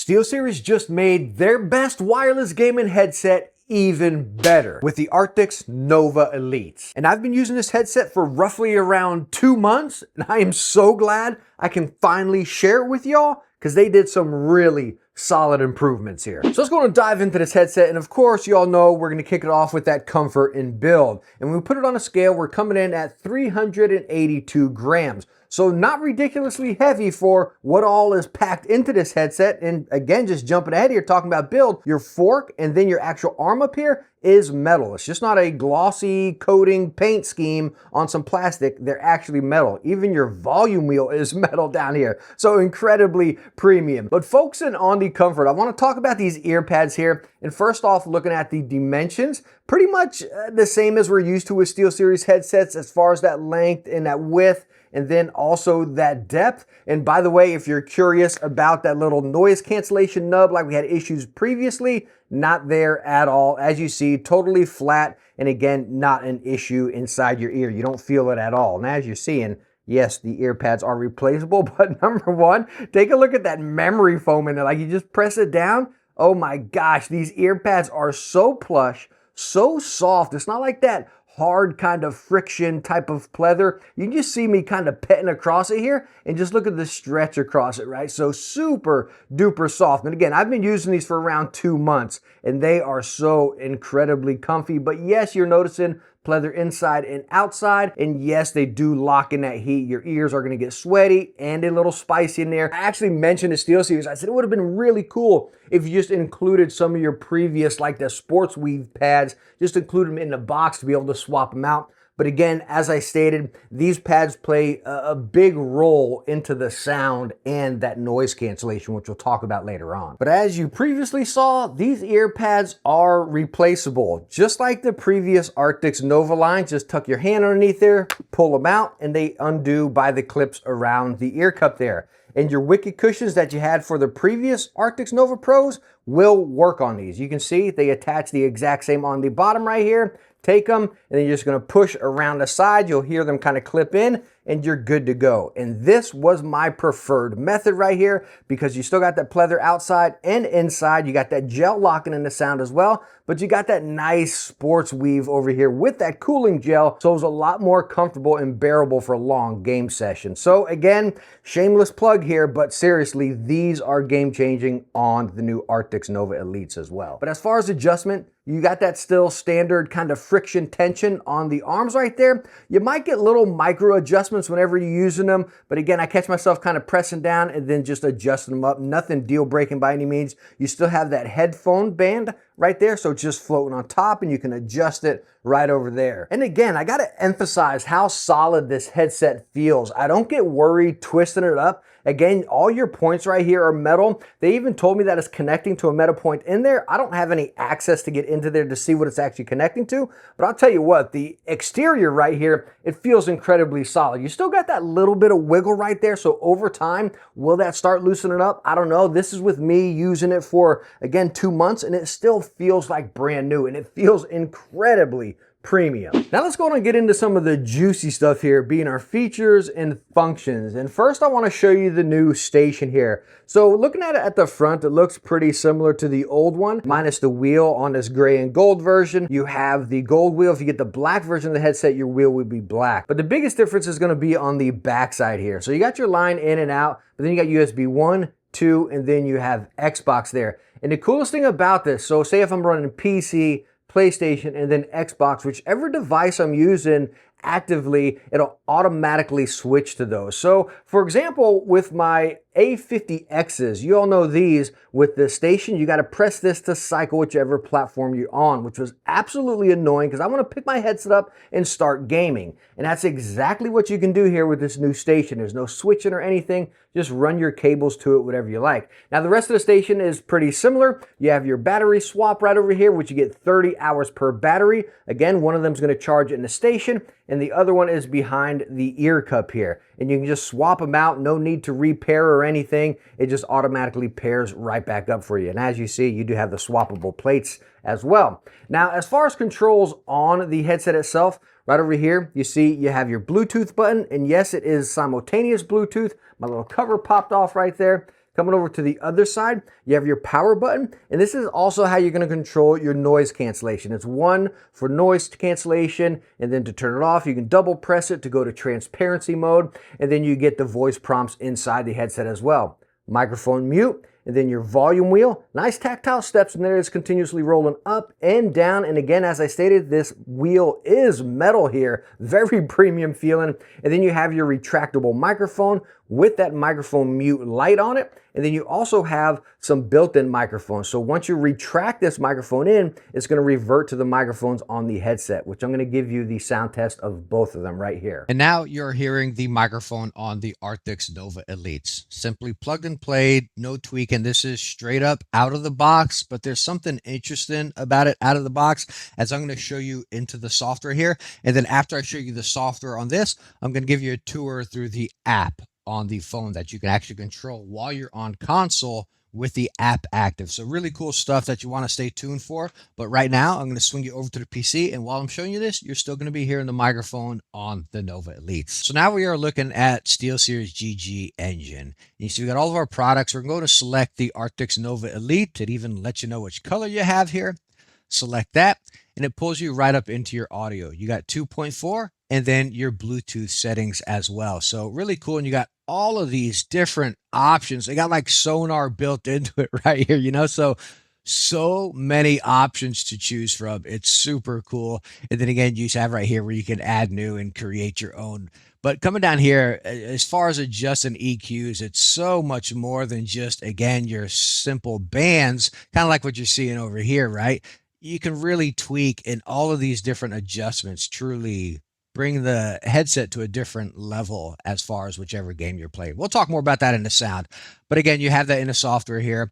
SteelSeries just made their best wireless gaming headset even better with the Arctis Nova Elite. And I've been using this headset for roughly around 2 months, and I am so glad I can finally share it with y'all because they did some really solid improvements here. So let's go and dive into this headset, and of course you all know we're going to kick it off with that comfort and build. And when we put it on a scale, we're coming in at 382 grams. So not ridiculously heavy for what all is packed into this headset. And again, just jumping ahead here, talking about build, your fork and then your actual arm up here is metal. It's just not a glossy coating paint scheme on some plastic. They're actually metal. Even your volume wheel is metal down here. So incredibly premium. But focusing on the comfort, I want to talk about these ear pads here. And first off, looking at the dimensions, pretty much the same as we're used to with SteelSeries headsets as far as that length and that width, and then also that depth. And by the way, if you're curious about that little noise cancellation nub like we had issues previously, not there at all. As you see, totally flat, and again, not an issue inside your ear. You don't feel it at all. And as you're seeing, yes, the ear pads are replaceable, but number one, take a look at that memory foam in there. Like, you just press it down. Oh my gosh, these ear pads are so plush, so soft. It's not like that hard kind of friction type of pleather. You can just see me kind of petting across it here and just look at the stretch across it, right? So super duper soft. And again, I've been using these for around 2 months and they are so incredibly comfy. But yes, you're noticing pleather inside and outside. And yes, they do lock in that heat. Your ears are going to get sweaty and a little spicy in there. I actually mentioned the SteelSeries. I said it would have been really cool if you just included some of your previous, like the sports weave pads, just include them in the box to be able to swap them out. But again, as I stated, these pads play a big role into the sound and that noise cancellation, which we'll talk about later on. But as you previously saw, these ear pads are replaceable. Just like the previous Arctis Nova line, just tuck your hand underneath there, pull them out, and they undo by the clips around the ear cup there. And your wicket cushions that you had for the previous Arctis Nova Pros will work on these. You can see they attach the exact same on the bottom right here. Take them, and then you're just going to push around the side. You'll hear them kind of clip in, and you're good to go. And this was my preferred method right here because you still got that pleather outside and inside. You got that gel locking in the sound as well, but you got that nice sports weave over here with that cooling gel, so it was a lot more comfortable and bearable for long game sessions. So again, shameless plug here, but seriously, these are game changing on the new Arctis Nova Elites as well. But as far as adjustment, you got that still standard kind of friction tension on the arms right there. You might get little micro adjustments whenever you're using them, but again, I catch myself kind of pressing down and then just adjusting them up. Nothing deal breaking by any means. You still have that headphone band right there, so it's just floating on top and you can adjust it right over there. And again, I gotta emphasize how solid this headset feels. I don't get worried twisting it up. Again, all your points right here are metal. They even told me that it's connecting to a metal point in there. I don't have any access to get into there to see what it's actually connecting to, but I'll tell you what, the exterior right here, it feels incredibly solid. You still got that little bit of wiggle right there, so over time, will that start loosening up? I don't know. This is with me using it for, again, 2 months, and it still feels like brand new, and it feels incredibly premium. Now let's go on and get into some of the juicy stuff here, being our features and functions. And first I want to show you the new station here. So looking at it at the front, it looks pretty similar to the old one, minus the wheel on this gray and gold version. You have the gold wheel. If you get the black version of the headset, your wheel would be black. But the biggest difference is going to be on the back side here. So you got your line in and out, but then you got USB 1, 2, and then you have Xbox there. And the coolest thing about this, so say if I'm running PC, PlayStation, and then Xbox, whichever device I'm using actively, it'll automatically switch to those. So for example, with my A50Xs, you all know these, with the station, you got to press this to cycle whichever platform you're on, which was absolutely annoying because I want to pick my headset up and start gaming. And that's exactly what you can do here with this new station. There's no switching or anything. Just run your cables to it, whatever you like. Now, the rest of the station is pretty similar. You have your battery swap right over here, which you get 30 hours per battery. Again, one of them is going to charge it in the station, and the other one is behind the ear cup here. And you can just swap them out. No need to repair or anything. It just automatically pairs right back up for you. And as you see, you do have the swappable plates as well. Now, as far as controls on the headset itself, right over here, you see you have your Bluetooth button. And yes, it is simultaneous Bluetooth. My little cover popped off right there. Coming over to the other side, you have your power button, and this is also how you're going to control your noise cancellation. It's one for noise cancellation, and then to turn it off, you can double press it to go to transparency mode, and then you get the voice prompts inside the headset as well. Microphone mute, and then your volume wheel. Nice tactile steps in there. It's continuously rolling up and down. And again, as I stated, this wheel is metal here, very premium feeling. And then you have your retractable microphone with that microphone mute light on it. And then you also have some built-in microphones. So once you retract this microphone in, it's going to revert to the microphones on the headset, which I'm going to give you the sound test of both of them right here. And now you're hearing the microphone on the Arctis Nova Elites. Simply plugged and played, no tweaking. This is straight up out of the box, but there's something interesting about it out of the box, as I'm going to show you into the software here. And then after I show you the software on this, I'm going to give you a tour through the app on the phone that you can actually control while you're on console with the app active. So really cool stuff that you want to stay tuned for. But right now, I'm going to swing you over to the PC. And while I'm showing you this, you're still going to be hearing the microphone on the Nova Elites. So now we are looking at SteelSeries GG engine. You see we got all of our products. We're going to select the Arctis Nova Elite. It even lets you know which color you have here. Select that, and it pulls you right up into your audio. You got 2.4 and then your Bluetooth settings as well. So really cool. And you got all of these different options. They got like sonar built into it right here, you know, so many options to choose from. It's super cool. And then again, you have right here where you can add new and create your own. But coming down here, as far as adjusting EQs, it's so much more than just, again, your simple bands, kind of like what you're seeing over here, right? You can really tweak, and all of these different adjustments truly bring the headset to a different level as far as whichever game you're playing. We'll talk more about that in the sound. But again, you have that in the software here.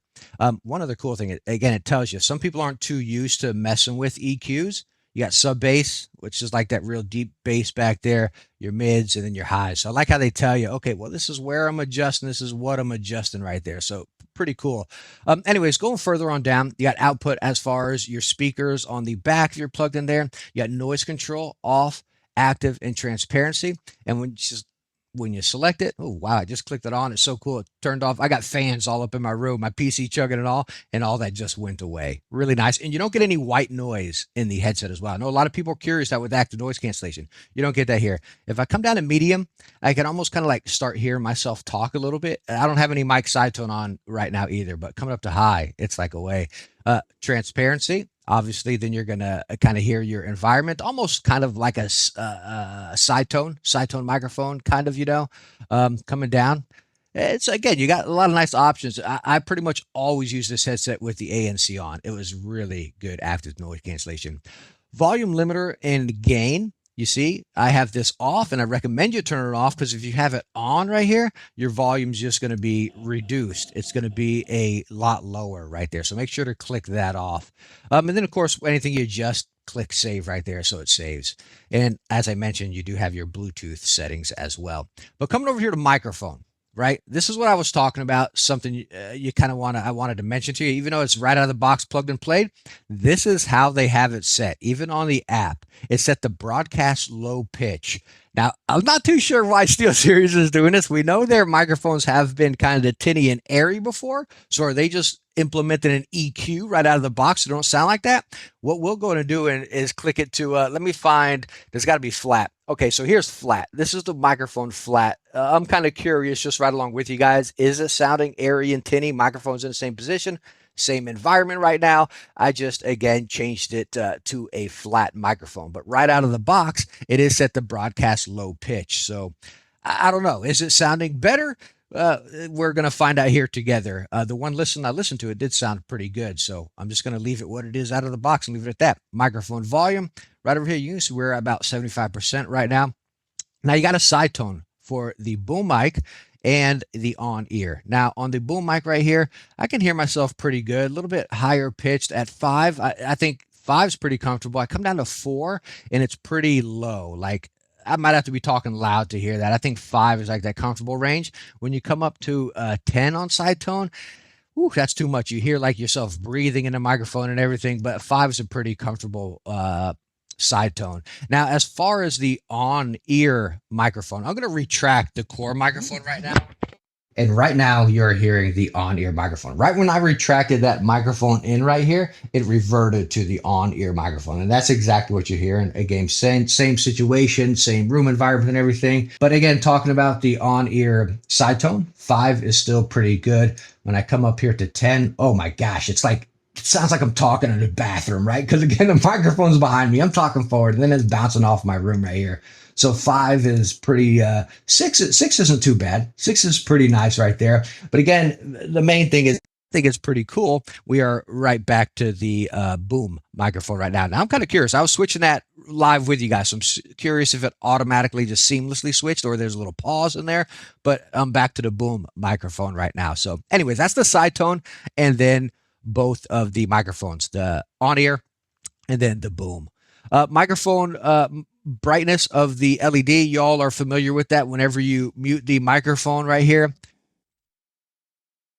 One other cool thing, again, it tells you some people aren't too used to messing with EQs. You got sub bass, which is like that real deep bass back there, your mids, and then your highs. So I like how they tell you, okay, well, this is where I'm adjusting. This is what I'm adjusting right there. So pretty cool. Anyways, going further on down, you got output as far as your speakers on the back if you're plugged in there. You got noise control off, active, and transparency. And when you select it, oh wow, I just clicked it on. It's so cool. It turned off. I got fans all up in my room, my PC chugging it all, and all that just went away. Really nice. And you don't get any white noise in the headset as well. I know a lot of people are curious that with active noise cancellation, you don't get that here. If I come down to medium, I can almost kind of like start hearing myself talk a little bit. I don't have any mic side tone on right now either, but coming up to high, it's like away. Transparency. Obviously, then you're going to kind of hear your environment, almost kind of like a side tone microphone, kind of, you know, coming down. It's, again, you got a lot of nice options. I pretty much always use this headset with the ANC on. It was really good active noise cancellation. Volume limiter and gain. You see, I have this off, and I recommend you turn it off, because if you have it on right here, your volume's just going to be reduced. It's going to be a lot lower right there. So make sure to click that off. And then, of course, anything you adjust, click save right there so it saves. And as I mentioned, you do have your Bluetooth settings as well. But coming over here to microphone. Right? This is what I was talking about, something you kind of I wanted to mention to you, even though it's right out of the box, plugged and played. This is how they have it set. Even on the app, it's set to broadcast low pitch. Now, I'm not too sure why SteelSeries is doing this. We know their microphones have been kind of tinny and airy before. So are they just implementing an EQ right out of the box so they don't sound like that? What we're going to do is click it to, let me find, there's got to be flat. Okay, so here's flat. This is the microphone flat. I'm kind of curious, just right along with you guys. Is it sounding airy and tinny? Microphone's in the same position, same environment right now. I just, again, changed it to a flat microphone. But right out of the box, it is set to broadcast low pitch. So I don't know. Is it sounding better? We're going to find out here together. The one I listened to, it did sound pretty good. So I'm just going to leave it what it is out of the box and leave it at that. Microphone volume. Right over here, you can see we're at about 75% right now. Now you got a side tone for the boom mic and the on ear. Now on the boom mic right here, I can hear myself pretty good, a little bit higher pitched at 5. I think 5 is pretty comfortable. I come down to 4 and it's pretty low. Like, I might have to be talking loud to hear that. I think 5 is like that comfortable range. When you come up to 10 on side tone, ooh, that's too much. You hear like yourself breathing in the microphone and everything, but 5 is a pretty comfortable side tone. Now, as far as the on-ear microphone, I'm going to retract the core microphone right now. And right now, you're hearing the on-ear microphone. Right when I retracted that microphone in right here, it reverted to the on-ear microphone. And that's exactly what you're hearing. Again, same situation, same room environment and everything. But again, talking about the on-ear side tone, 5 is still pretty good. When I come up here to 10, oh my gosh, it's like, it sounds like I'm talking in the bathroom, right? Because again, the microphone's behind me. I'm talking forward, and then it's bouncing off my room right here. So 5 is pretty. Six isn't too bad. 6 is pretty nice right there. But again, the main thing is, I think it's pretty cool. We are right back to the boom microphone right now. Now I'm kind of curious. I was switching that live with you guys. So I'm curious if it automatically just seamlessly switched or there's a little pause in there. But I'm back to the boom microphone right now. So, anyways, that's the side tone, and then both of the microphones, the on ear and then the boom. Microphone brightness of the LED, y'all are familiar with that whenever you mute the microphone right here.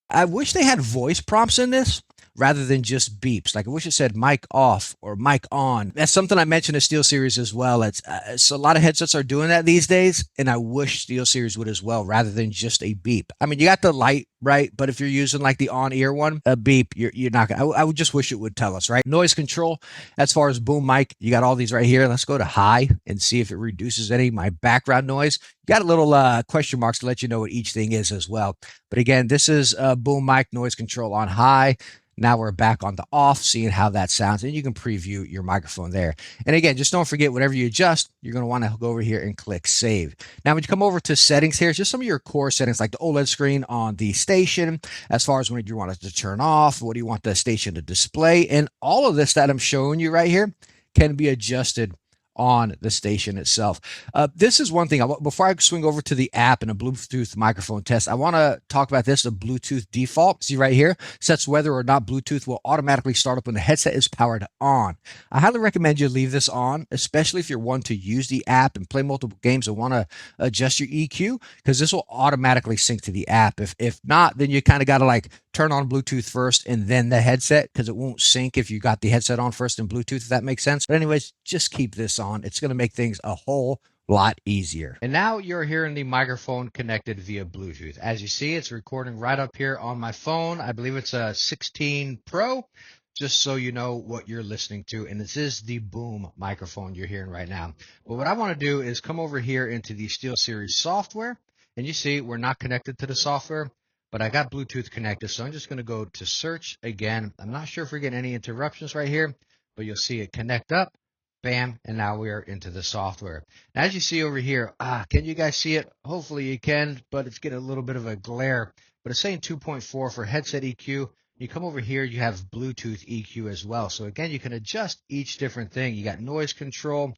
I wish they had voice prompts in this rather than just beeps. Like I wish it said mic off or mic on. That's something I mentioned in SteelSeries as well. It's a lot of headsets are doing that these days, and I wish SteelSeries would as well, rather than just a beep. I mean, you got the light, right? But if you're using like the on-ear one, a beep, you're not gonna. I would just wish it would tell us, right? Noise control, as far as boom mic, you got all these right here. Let's go to high and see if it reduces any of my background noise. You got a little question marks to let you know what each thing is as well. But again, this is boom mic noise control on high. Now we're back on the off, seeing how that sounds, and you can preview your microphone there. And again, just don't forget, whatever you adjust, you're going to want to go over here and click save. Now, when you come over to settings here, just some of your core settings, like the OLED screen on the station, as far as when you want it to turn off, what do you want the station to display, and all of this that I'm showing you right here can be adjusted on the station itself. This is one thing. Before I swing over to the app and a Bluetooth microphone test, I want to talk about this. The Bluetooth default, see right here, sets whether or not Bluetooth will automatically start up when the headset is powered on. I highly recommend you leave this on, especially if you're one to use the app and play multiple games and want to adjust your EQ, because this will automatically sync to the app. If not, then you kind of got to like turn on Bluetooth first and then the headset, because it won't sync if you got the headset on first and Bluetooth, if that makes sense. But anyways, just keep this on. It's going to make things a whole lot easier. And now you're hearing the microphone connected via Bluetooth. As you see, it's recording right up here on my phone. I believe it's a 16 Pro, just so you know what you're listening to. And this is the boom microphone you're hearing right now. But what I want to do is come over here into the SteelSeries software, and you see we're not connected to the software, but I got Bluetooth connected. So I'm just going to go to search again. I'm not sure if we're getting any interruptions right here, but you'll see it connect up. Bam, and now we are into the software. Now, as you see over here, can you guys see it? Hopefully you can, but it's getting a little bit of a glare. But it's saying 2.4 for headset EQ. You come over here, you have Bluetooth EQ as well. So again, you can adjust each different thing. You got noise control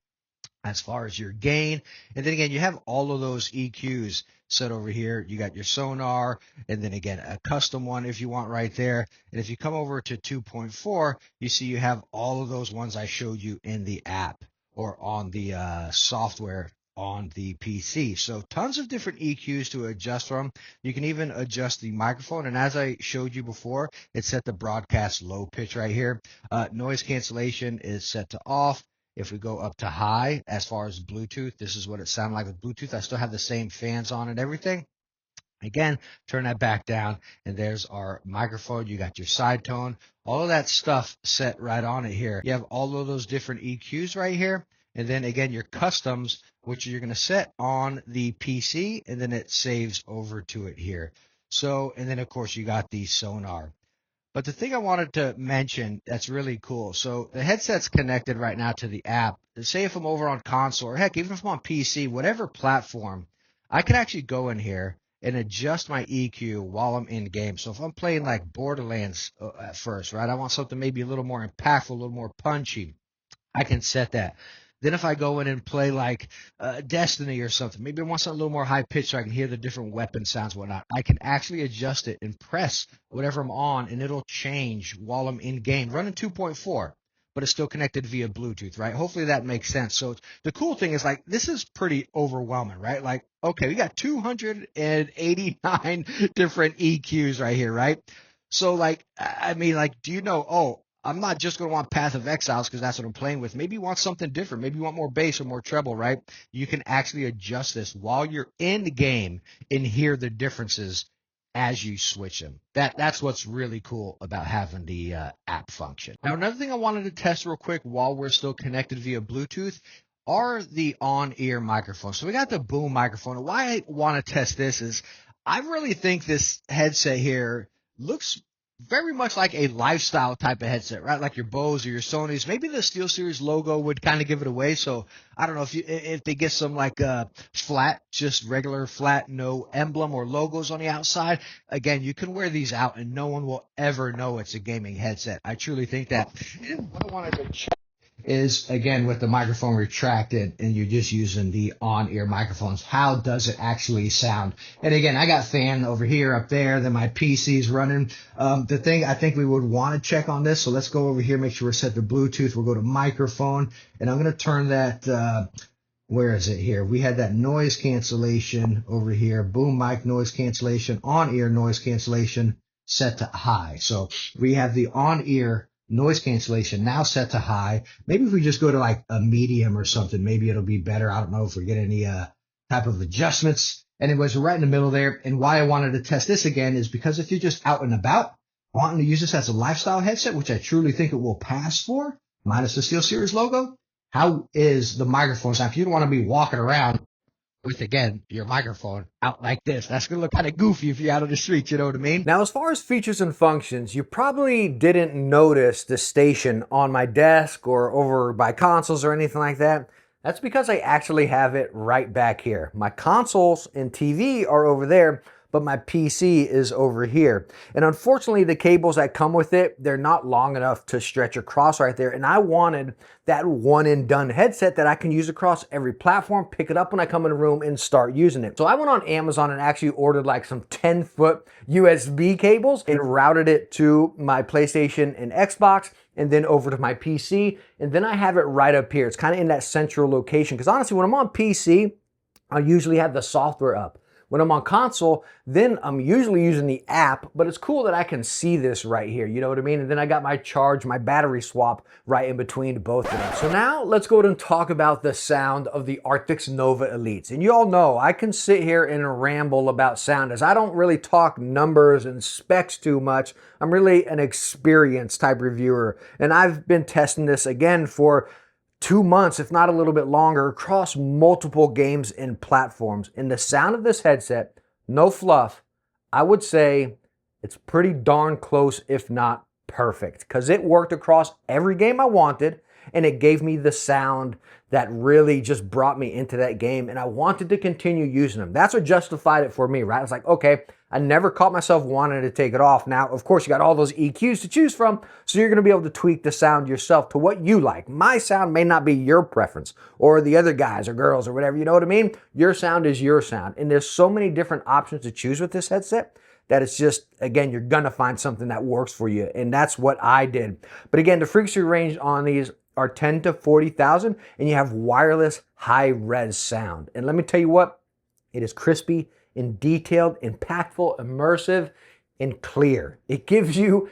as far as your gain. And then again, you have all of those EQs set over here. You got your sonar, and then again, a custom one if you want right there. And if you come over to 2.4, you see you have all of those ones I showed you in the app or on the software on the PC. So tons of different EQs to adjust from. You can even adjust the microphone. And as I showed you before, it's set to broadcast low pitch right here. Noise cancellation is set to off. If we go up to high, as far as Bluetooth, this is what it sounded like with Bluetooth. I still have the same fans on and everything. Again, turn that back down, and there's our microphone. You got your side tone, all of that stuff set right on it here. You have all of those different EQs right here, and then again, your customs, which you're going to set on the PC, and then it saves over to it here. So, and then of course, you got the sonar. But the thing I wanted to mention that's really cool, so the headset's connected right now to the app. Say if I'm over on console, or heck, even if I'm on PC, whatever platform, I can actually go in here and adjust my EQ while I'm in game. So if I'm playing like Borderlands at first, right, I want something maybe a little more impactful, a little more punchy, I can set that. Then if I go in and play like Destiny or something, maybe I want something a little more high pitched so I can hear the different weapon sounds and whatnot. I can actually adjust it and press whatever I'm on, and it'll change while I'm in game. Running 2.4, but it's still connected via Bluetooth, right? Hopefully that makes sense. So the cool thing is, like, this is pretty overwhelming, right? Like, okay, we got 289 different EQs right here, right? So, like, I mean, like, do you know, oh, I'm not just going to want Path of Exiles because that's what I'm playing with. Maybe you want something different. Maybe you want more bass or more treble, right? You can actually adjust this while you're in the game and hear the differences as you switch them. That's what's really cool about having the app function. Now, another thing I wanted to test real quick while we're still connected via Bluetooth are the on-ear microphones. So we got the boom microphone. Why I want to test this is I really think this headset here looks very much like a lifestyle type of headset, right? Like your Bose or your Sonys. Maybe the SteelSeries logo would kind of give it away. So I don't know if they get some like flat, just regular flat, no emblem or logos on the outside. Again, you can wear these out and no one will ever know it's a gaming headset. I truly think that. And what I wanted to check is, again, with the microphone retracted and you're just using the on-ear microphones, how does it actually sound? And again, I got fan over here, up there, then my PC's running. The thing I think we would want to check on this, so let's go over here, make sure we're set to Bluetooth. We'll go to microphone, and I'm going to turn that, where is it here? We had that noise cancellation over here, boom mic noise cancellation, on-ear noise cancellation set to high. So we have the on-ear noise cancellation now set to high. Maybe if we just go to like a medium or something, maybe it'll be better. I don't know if we get any type of adjustments. Anyways, we're right in the middle there. And why I wanted to test this again is because if you're just out and about, wanting to use this as a lifestyle headset, which I truly think it will pass for, minus the SteelSeries logo, how is the microphone sound? If you don't want to be walking around with, again, your microphone out like this, that's going to look kind of goofy if you're out on the street, you know what I mean? Now, as far as features and functions, you probably didn't notice the station on my desk or over by consoles or anything like that. That's because I actually have it right back here. My consoles and TV are over there, but my PC is over here. And unfortunately, the cables that come with it, they're not long enough to stretch across right there. And I wanted that one and done headset that I can use across every platform, pick it up when I come in the room and start using it. So I went on Amazon and actually ordered like some 10-foot USB cables and routed it to my PlayStation and Xbox, and then over to my PC. And then I have it right up here. It's kind of in that central location. Because honestly, when I'm on PC, I usually have the software up. When I'm on console, then I'm usually using the app, but it's cool that I can see this right here, you know what I mean? And then I got my charge, my battery swap right in between both of them. So now let's go ahead and talk about the sound of the Arctis Nova Elites. And you all know I can sit here and ramble about sound as I don't really talk numbers and specs too much. I'm really an experienced type reviewer. And I've been testing this again for 2 months, if not a little bit longer, across multiple games and platforms. And the sound of this headset, no fluff, I would say it's pretty darn close, if not perfect, because it worked across every game I wanted, and it gave me the sound that really just brought me into that game, and I wanted to continue using them. That's what justified it for me, right? It's like, okay, I never caught myself wanting to take it off. Now, of course, you got all those EQs to choose from, so you're going to be able to tweak the sound yourself to what you like. My sound may not be your preference, or the other guys or girls or whatever, you know what I mean? Your sound is your sound, and there's so many different options to choose with this headset that it's just, again, you're going to find something that works for you, and that's what I did. But again, the frequency range on these are 10 to 40,000, and you have wireless high-res sound. And let me tell you what, it is crispy and detailed, impactful, immersive, and clear. It gives you,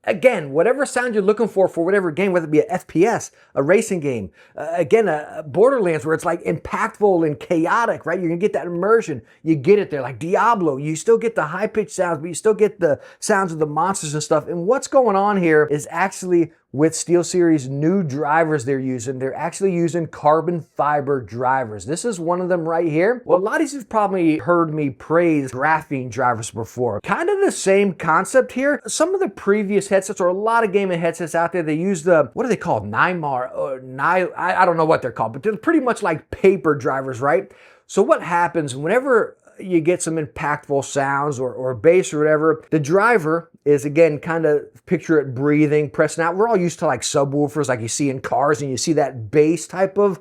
again, whatever sound you're looking for whatever game, whether it be a FPS, a racing game, again, a Borderlands where it's like impactful and chaotic, right? You're gonna get that immersion. You get it there, like Diablo. You still get the high-pitched sounds, but you still get the sounds of the monsters and stuff. And what's going on here is actually with SteelSeries new drivers they're actually using carbon fiber drivers. This is one of them right here. Well, a lot of you have probably heard me praise graphene drivers before. Kind of the same concept here. Some of the previous headsets, or a lot of gaming headsets out there, they use the, what are they called? Nymar, or I don't know what they're called, but they're pretty much like paper drivers, right? So what happens whenever you get some impactful sounds or bass or whatever, the driver is, again, kind of picture it breathing, pressing out. We're all used to like subwoofers like you see in cars, and you see that bass type of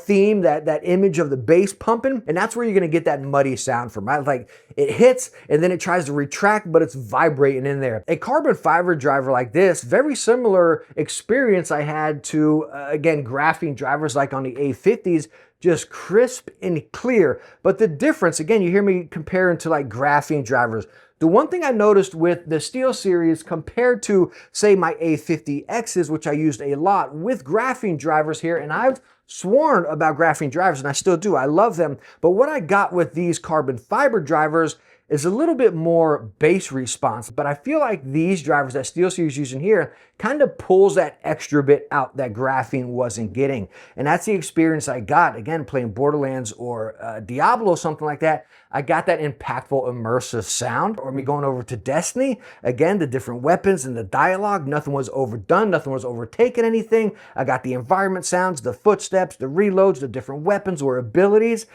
theme, that image of the bass pumping, and that's where you're gonna get that muddy sound from, right? Like it hits and then it tries to retract, but it's vibrating in there. A carbon fiber driver like this, very similar experience I had to, again, graphene drivers like on the A50s, just crisp and clear. But the difference, again, you hear me comparing to like graphene drivers. The one thing I noticed with the SteelSeries compared to, say, my A50Xs, which I used a lot with graphene drivers here, and I've sworn about graphene drivers, and I still do. I love them. But what I got with these carbon fiber drivers, is a little bit more bass response, but I feel like these drivers that SteelSeries using here kind of pulls that extra bit out that graphene wasn't getting. And that's the experience I got, again, playing Borderlands or Diablo, something like that. I got that impactful, immersive sound. Or me going over to Destiny, again, the different weapons and the dialogue, nothing was overdone, nothing was overtaken anything. I got the environment sounds, the footsteps, the reloads, the different weapons or abilities.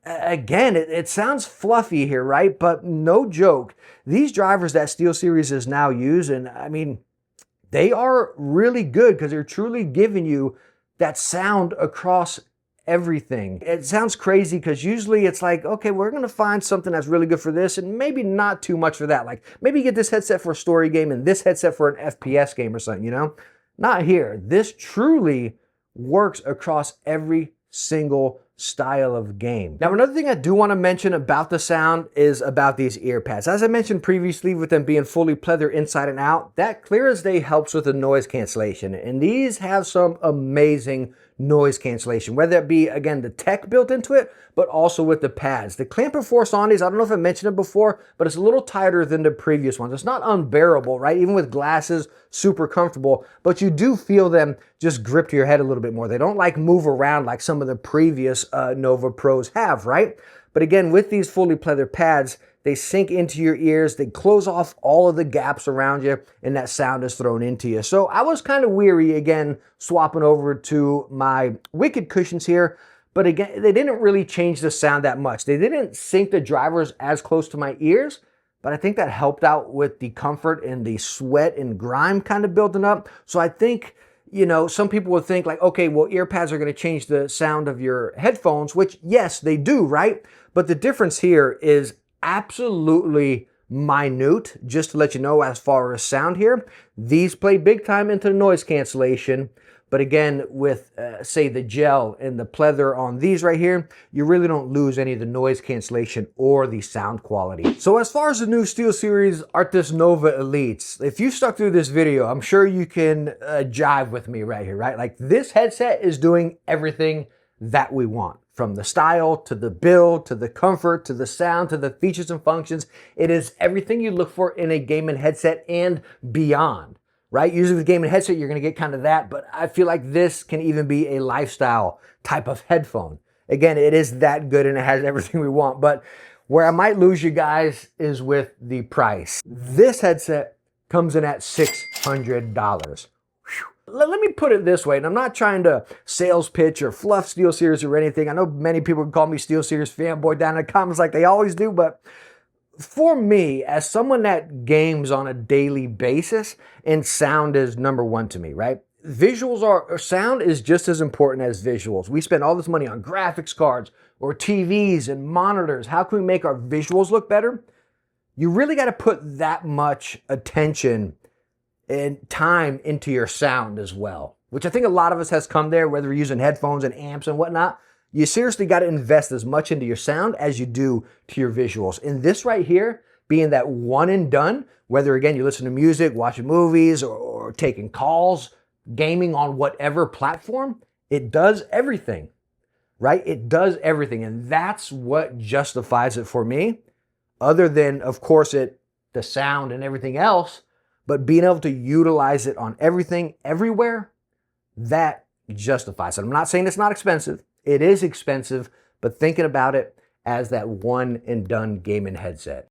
Again, it sounds fluffy here, right? But no joke, these drivers that SteelSeries is now using, I mean, they are really good because they're truly giving you that sound across everything. It sounds crazy because usually it's like, okay, we're going to find something that's really good for this and maybe not too much for that. Like maybe get this headset for a story game and this headset for an FPS game or something, you know? Not here. This truly works across every single style of game. Now, another thing I do want to mention about the sound is about these ear pads. As I mentioned previously, with them being fully pleather inside and out, that clear as day helps with the noise cancellation. And these have some amazing noise cancellation, whether it be, again, the tech built into it, but also with the pads. The clamping force on these, I don't know if I mentioned it before, but it's a little tighter than the previous ones. It's not unbearable, right? Even with glasses, super comfortable, but you do feel them just grip to your head a little bit more. They don't like move around like some of the previous Nova Pros have, right? But again, with these fully pleather pads, they sink into your ears, they close off all of the gaps around you, and that sound is thrown into you. So I was kind of weary, again, swapping over to my Wicked cushions here, but again, they didn't really change the sound that much. They didn't sink the drivers as close to my ears, but I think that helped out with the comfort and the sweat and grime kind of building up. So I think, you know, some people would think like, okay, well, ear pads are going to change the sound of your headphones, which yes, they do, right? But the difference here is absolutely minute. Just to let you know, as far as sound here, these play big time into the noise cancellation. But again, with say the gel and the pleather on these right here, you really don't lose any of the noise cancellation or the sound quality. So as far as the new SteelSeries Arctis Nova Elites, if you stuck through this video, I'm sure you can jive with me right here, right? Like this headset is doing everything that we want. From the style, to the build, to the comfort, to the sound, to the features and functions. It is everything you look for in a gaming headset and beyond, right? Usually with a gaming headset, you're gonna get kind of that, but I feel like this can even be a lifestyle type of headphone. Again, it is that good and it has everything we want, but where I might lose you guys is with the price. This headset comes in at $600. Let me put it this way, and I'm not trying to sales pitch or fluff SteelSeries or anything. I know many people call me SteelSeries fanboy down in the comments like they always do, but for me, as someone that games on a daily basis, and sound is number one to me, right? Sound is just as important as visuals. We spend all this money on graphics cards or TVs and monitors. How can we make our visuals look better? You really got to put that much attention and time into your sound as well, which I think a lot of us has come there, whether you're using headphones and amps and whatnot. You seriously got to invest as much into your sound as you do to your visuals. And this right here, being that one and done, whether again, you listen to music, watching movies, or taking calls, gaming on whatever platform, it does everything, right? It does everything. And that's what justifies it for me, other than, of course, the sound and everything else. But being able to utilize it on everything, everywhere, that justifies it. I'm not saying it's not expensive. It is expensive, but thinking about it as that one and done gaming headset.